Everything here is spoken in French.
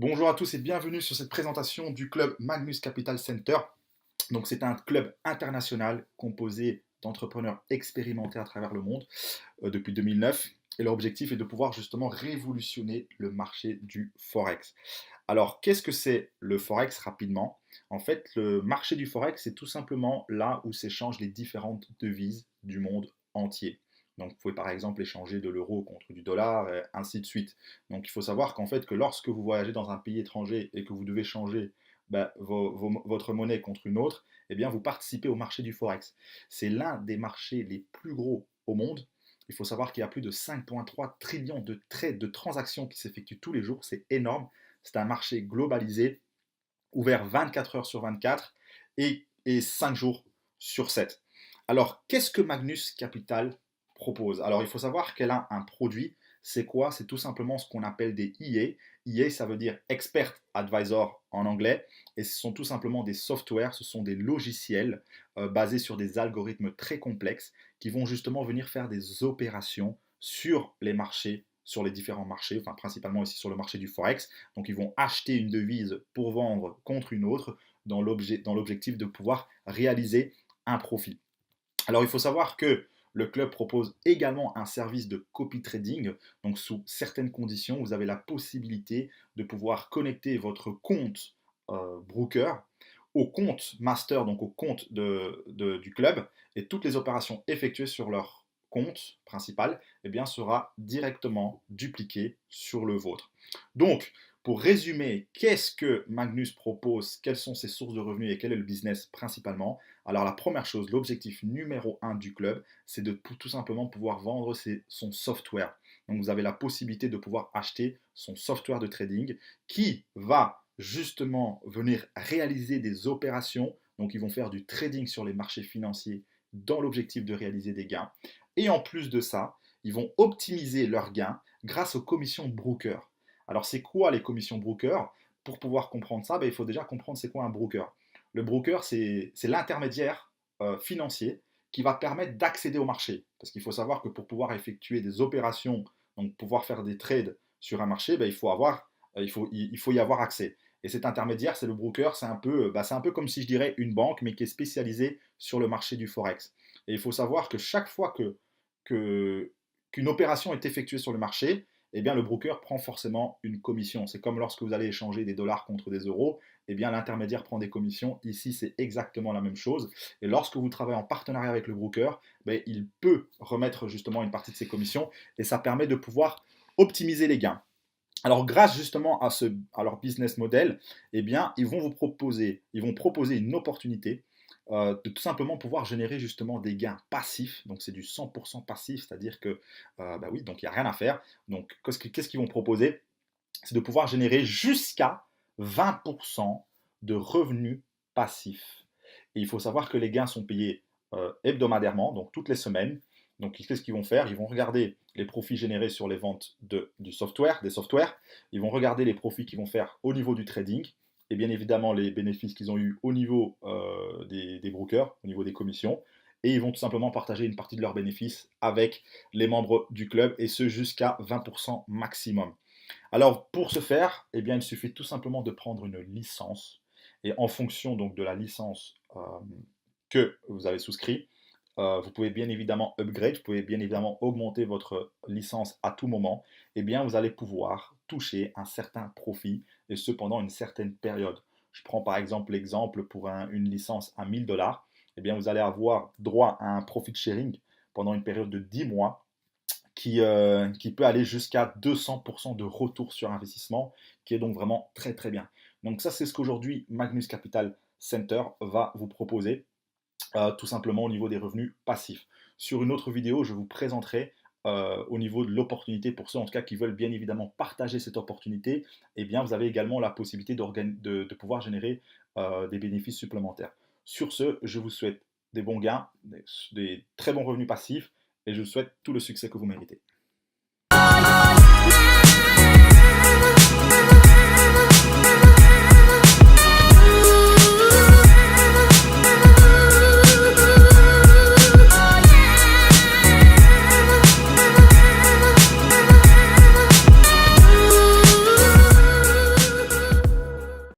Bonjour à tous et bienvenue sur cette présentation du club Magnus Capital Center. Donc c'est un club international composé d'entrepreneurs expérimentés à travers le monde depuis 2009 et leur objectif est de pouvoir justement révolutionner le marché du Forex. Alors qu'est-ce que c'est le Forex rapidement? En fait, le marché du Forex, c'est tout simplement là où s'échangent les différentes devises du monde entier. Donc, vous pouvez par exemple échanger de l'euro contre du dollar, et ainsi de suite. Donc, il faut savoir qu'en fait, que lorsque vous voyagez dans un pays étranger et que vous devez changer votre monnaie contre une autre, eh bien, vous participez au marché du Forex. C'est l'un des marchés les plus gros au monde. Il faut savoir qu'il y a plus de 5,3 trillions de trades, de transactions qui s'effectuent tous les jours. C'est énorme. C'est un marché globalisé, ouvert 24 heures sur 24 et 5 jours sur 7. Alors, qu'est-ce que Magnus Capital propose? Alors, il faut savoir qu'elle a un produit. C'est quoi? C'est tout simplement ce qu'on appelle des IA. IA, ça veut dire Expert Advisor en anglais. Et ce sont tout simplement des softwares, ce sont des logiciels basés sur des algorithmes très complexes qui vont justement venir faire des opérations sur les marchés, sur les différents marchés, enfin principalement ici sur le marché du Forex. Donc ils vont acheter une devise pour vendre contre une autre dans l'objectif de pouvoir réaliser un profit. Alors il faut savoir que le club propose également un service de copy trading. Donc sous certaines conditions, vous avez la possibilité de pouvoir connecter votre compte broker au compte master, donc au compte du club, et toutes les opérations effectuées sur leur compte principal eh bien, sera directement dupliquée sur le vôtre. Donc, pour résumer, qu'est-ce que Magnus propose, quelles sont ses sources de revenus et quel est le business principalement? Alors la première chose, l'objectif numéro un du club, c'est de tout simplement pouvoir vendre son software. Donc vous avez la possibilité de pouvoir acheter son software de trading qui va justement venir réaliser des opérations. Donc ils vont faire du trading sur les marchés financiers dans l'objectif de réaliser des gains. Et en plus de ça, ils vont optimiser leurs gains grâce aux commissions broker. Alors c'est quoi les commissions broker? Pour pouvoir comprendre ça, il faut déjà comprendre c'est quoi un broker. Le broker, c'est l'intermédiaire financier qui va permettre d'accéder au marché. Parce qu'il faut savoir que pour pouvoir effectuer des opérations, donc pouvoir faire des trades sur un marché, il faut y avoir accès. Et cet intermédiaire, c'est le broker, c'est un peu comme si je dirais une banque, mais qui est spécialisée sur le marché du Forex. Et il faut savoir que chaque fois qu'une opération est effectuée sur le marché, eh bien, le broker prend forcément une commission. C'est comme lorsque vous allez échanger des dollars contre des euros, eh bien, l'intermédiaire prend des commissions. Ici, c'est exactement la même chose. Et lorsque vous travaillez en partenariat avec le broker, il peut remettre justement une partie de ses commissions et ça permet de pouvoir optimiser les gains. Alors, grâce justement à leur business model, eh bien, ils vont proposer une opportunité de tout simplement pouvoir générer justement des gains passifs. Donc, c'est du 100% passif, c'est-à-dire que, oui, donc il n'y a rien à faire. Donc, qu'est-ce qu'ils vont proposer? C'est de pouvoir générer jusqu'à 20% de revenus passifs. Et il faut savoir que les gains sont payés hebdomadairement, donc toutes les semaines. Donc, qu'est-ce qu'ils vont faire? Ils vont regarder les profits générés sur les ventes des softwares. Ils vont regarder les profits qu'ils vont faire au niveau du trading. Et bien évidemment, les bénéfices qu'ils ont eus au niveau des brokers, au niveau des commissions. Et ils vont tout simplement partager une partie de leurs bénéfices avec les membres du club, et ce jusqu'à 20% maximum. Alors, pour ce faire, eh bien, il suffit tout simplement de prendre une licence. Et en fonction donc de la licence que vous avez souscrit, vous pouvez bien évidemment upgrade, vous pouvez bien évidemment augmenter votre licence à tout moment. Eh bien, vous allez pouvoir toucher un certain profit, et ce pendant une certaine période. Je prends par exemple l'exemple pour une licence à 1000 dollars. Eh bien, vous allez avoir droit à un profit sharing pendant une période de 10 mois qui peut aller jusqu'à 200% de retour sur investissement, qui est donc vraiment très très bien. Donc ça, c'est ce qu'aujourd'hui Magnus Capital Center va vous proposer, tout simplement au niveau des revenus passifs. Sur une autre vidéo, je vous présenterai au niveau de l'opportunité, pour ceux en tout cas qui veulent bien évidemment partager cette opportunité, eh bien vous avez également la possibilité de pouvoir générer des bénéfices supplémentaires. Sur ce, je vous souhaite des bons gains, des très bons revenus passifs, et je vous souhaite tout le succès que vous méritez.